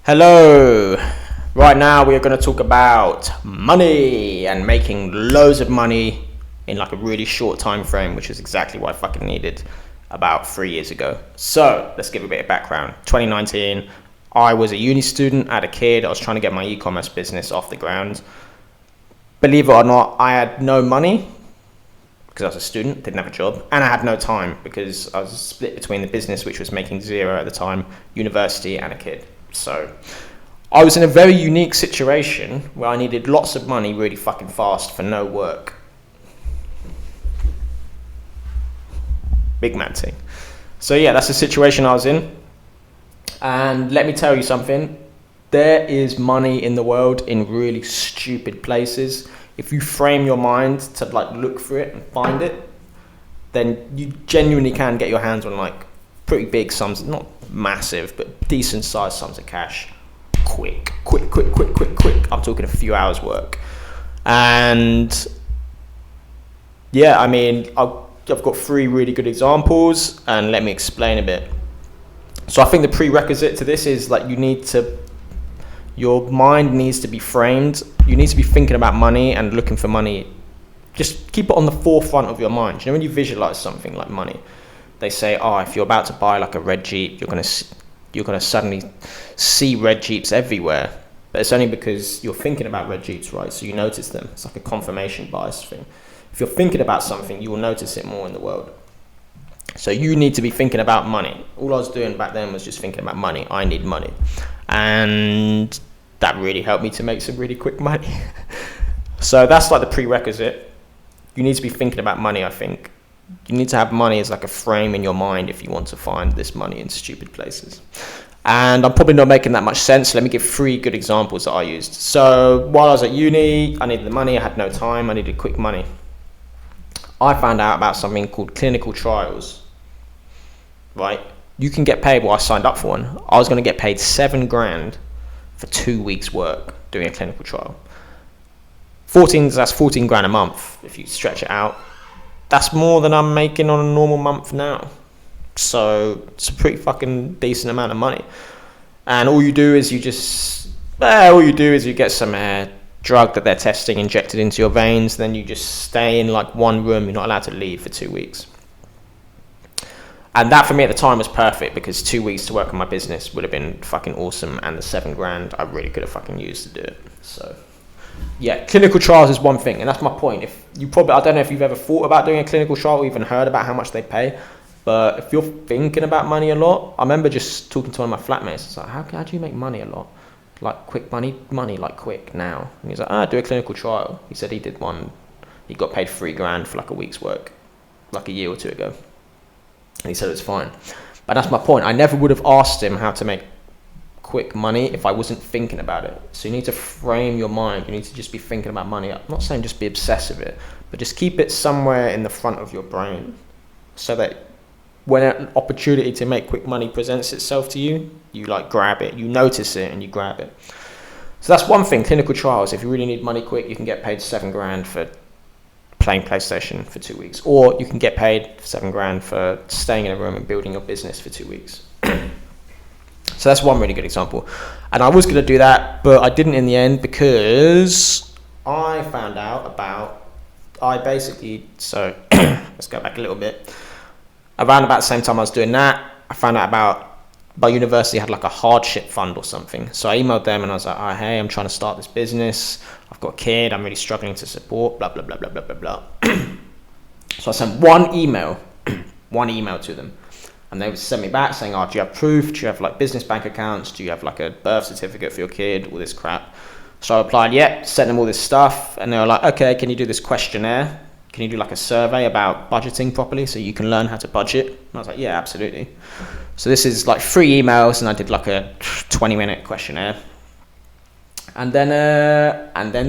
Hello. Right now we are going to talk about money and making loads of money in like a really short time frame, which is exactly what I fucking needed about 3 years ago. So let's give a bit of background. 2019, I was a uni student, I had a kid, I was trying to get my e-commerce business off the ground. Believe it or not, I had no money because I was a student, didn't have a job, and I had no time because I was split between the business, which was making zero at the time, university, and a kid. So I was in a very unique situation where I needed lots of money really fucking fast for no work. Big man thing. So yeah, that's the situation I was in. And let me tell you something, there is money in the world in really stupid places. If you frame your mind to like look for it and find it, then you genuinely can get your hands on like pretty big sums, not massive, but decent sized sums of cash. Quick. I'm talking a few hours work. And yeah, I mean, I've got 3 really good examples, and let me explain a bit. So I think the prerequisite to this is like your mind needs to be framed. You need to be thinking about money and looking for money. Just keep it on the forefront of your mind. You know, when you visualize something like money, they say, oh, if you're about to buy like a red Jeep, you're gonna suddenly see red Jeeps everywhere. But it's only because you're thinking about red Jeeps, right? So you notice them. It's like a confirmation bias thing. If you're thinking about something, you will notice it more in the world. So you need to be thinking about money. All I was doing back then was just thinking about money. I need money. And that really helped me to make some really quick money. So that's like the prerequisite. You need to be thinking about money, I think. You need to have money as like a frame in your mind if you want to find this money in stupid places. And I'm probably not making that much sense. Let me give 3 good examples that I used. So while I was at uni, I needed the money. I had no time. I needed quick money. I found out about something called clinical trials, right? You can get paid. Well, I signed up for one. I was going to get paid $7,000 for 2 weeks work doing a clinical trial. That's $14,000 a month if you stretch it out. That's more than I'm making on a normal month now. So it's a pretty fucking decent amount of money. And all you do is you get some drug that they're testing injected into your veins. Then you just stay in like one room. You're not allowed to leave for 2 weeks. And that for me at the time was perfect because 2 weeks to work on my business would have been fucking awesome. And the $7,000 I really could have fucking used to do it. So yeah, clinical trials is one thing, and that's my point. I don't know if you've ever thought about doing a clinical trial or even heard about how much they pay, but if you're thinking about money a lot, I remember just talking to one of my flatmates. It's like, how do you make money a lot? Like quick money like quick now. And he's like, do a clinical trial. He said he did one. He got paid $3,000 for like a week's work, like a year or 2 ago. And he said it was fine. But that's my point. I never would have asked him how to make quick money if I wasn't thinking about it. So you need to frame your mind. You need to just be thinking about money. I'm not saying just be obsessed with it, but just keep it somewhere in the front of your brain so that when an opportunity to make quick money presents itself to you, you like grab it, you notice it and you grab it. So that's one thing, clinical trials. If you really need money quick, you can get paid $7,000 for playing PlayStation for 2 weeks, or you can get paid $7,000 for staying in a room and building your business for 2 weeks. So that's one really good example. And I was going to do that, but I didn't in the end because I found out so let's go back a little bit. Around about the same time I was doing that, I found out about my university had like a hardship fund or something. So I emailed them and I was like, oh, hey, I'm trying to start this business. I've got a kid. I'm really struggling to support, blah, blah, blah, blah, blah, blah, blah. So I sent one email to them. And they would send me back saying, do you have proof? Do you have like business bank accounts? Do you have like a birth certificate for your kid? All this crap. So I replied, yeah, sent them all this stuff. And they were like, okay, can you do this questionnaire? Can you do like a survey about budgeting properly so you can learn how to budget? And I was like, yeah, absolutely. So this is like 3 emails and I did like a 20-minute questionnaire. And then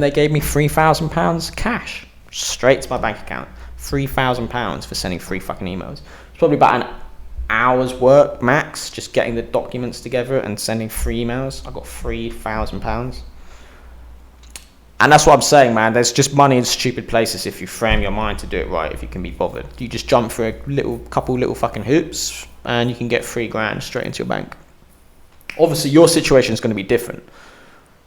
they gave me £3,000 cash straight to my bank account. £3,000 for sending 3 fucking emails. It's probably about an hour's work max, just getting the documents together and sending 3 emails. I got £3,000. And that's what I'm saying, man. There's just money in stupid places if you frame your mind to do it right, if you can be bothered. You just jump through a couple little fucking hoops and you can get $3,000 straight into your bank. Obviously, your situation is going to be different.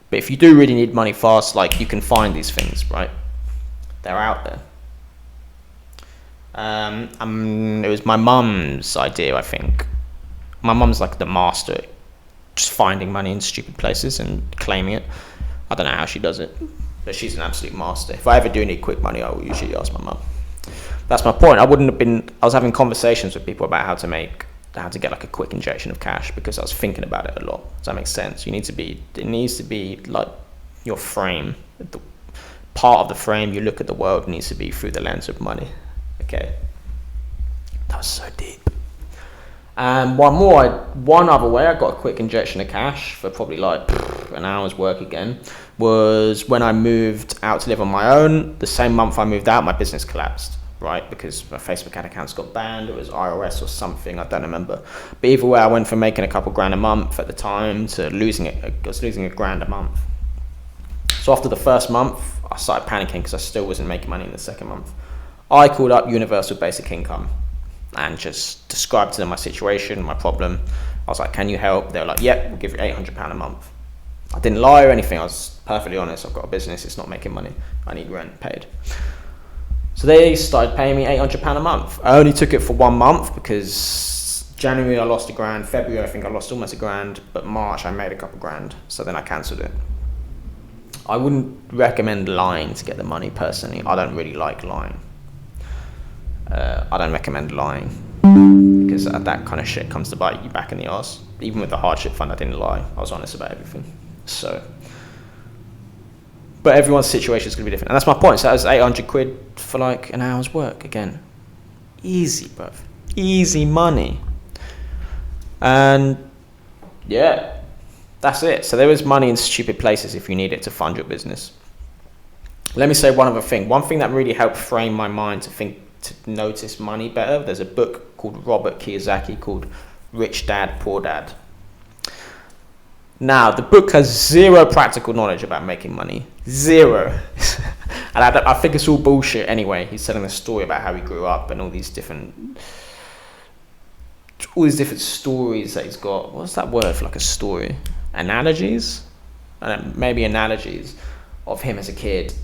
But if you do really need money fast, like, you can find these things, right? They're out there. It was my mum's idea, I think. My mum's like the master at just finding money in stupid places and claiming it. I don't know how she does it, but she's an absolute master. If I ever do need quick money, I will usually ask my mum. That's my point. I was having conversations with people about how to get like a quick injection of cash, because I was thinking about it a lot. Does that make sense? It needs to be like your frame. The part of the frame you look at the world needs to be through the lens of money. Okay. That was so deep. And one other way I got a quick injection of cash for probably like an hour's work again was when I moved out to live on my own. The same month I moved out, my business collapsed, right? Because my Facebook ad accounts got banned. It was iOS or something, I don't remember. But either way, I went from making a couple grand a month at the time to losing it. I was losing $1,000 a month. So after the first month, I started panicking because I still wasn't making money in the second month. I called up Universal Basic Income and just described to them my situation, my problem. I was like, can you help? They were like, yep, we'll give you £800 a month. I didn't lie or anything. I was perfectly honest. I've got a business. It's not making money. I need rent paid. So they started paying me £800 a month. I only took it for 1 month because January I lost $1,000. February I think I lost almost $1,000. But March I made a couple grand. So then I cancelled it. I wouldn't recommend lying to get the money personally. I don't really like lying. I don't recommend lying because that kind of shit comes to bite you back in the arse. Even with the hardship fund, I didn't lie. I was honest about everything. So, but everyone's situation is going to be different, and that's my point. So that was £800 for like an hour's work again. Easy, bruv. Easy money. And yeah, that's it. So there is money in stupid places if you need it to fund your business. Let me say one other thing. One thing that really helped frame my mind to notice money better. There's a book called Robert Kiyosaki called Rich Dad, Poor Dad. Now, the book has zero practical knowledge about making money. Zero. And I think it's all bullshit anyway. He's telling a story about how he grew up and all these different stories that he's got. What's that word for like a story? Analogies? Maybe analogies of him as a kid.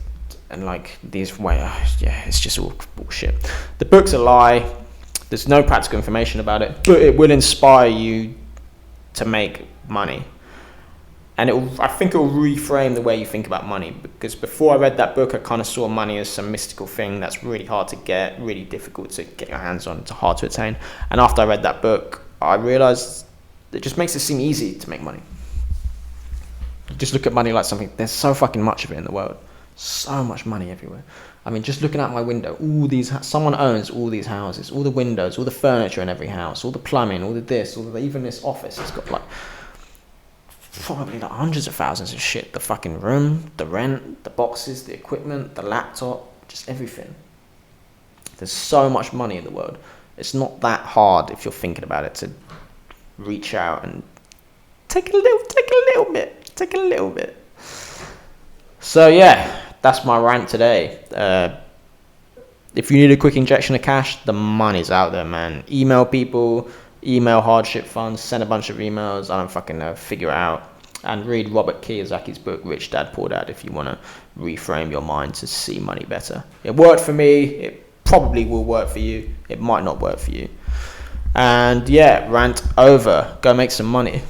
And like these it's just all bullshit. The book's a lie. There's no practical information about it, but it will inspire you to make money. And I think it will reframe the way you think about money, because before I read that book, I kind of saw money as some mystical thing that's really hard to get, really difficult to get your hands on, it's hard to attain. And after I read that book, I realized it just makes it seem easy to make money. Just look at money like something, there's so fucking much of it in the world. So much money everywhere. I mean, just looking out my window, someone owns all these houses, all the windows, all the furniture in every house, all the plumbing, all the this, even this office has got like probably like hundreds of thousands of shit. The fucking room, the rent, the boxes, the equipment, the laptop, just everything. There's so much money in the world. It's not that hard if you're thinking about it to reach out and take a little bit. So yeah, that's my rant today. If you need a quick injection of cash, the money's out there, man. Email people, email hardship funds, send a bunch of emails. I don't fucking know, figure it out. And read Robert Kiyosaki's book, Rich Dad, Poor Dad, if you want to reframe your mind to see money better. It worked for me. It probably will work for you. It might not work for you. And yeah, rant over. Go make some money.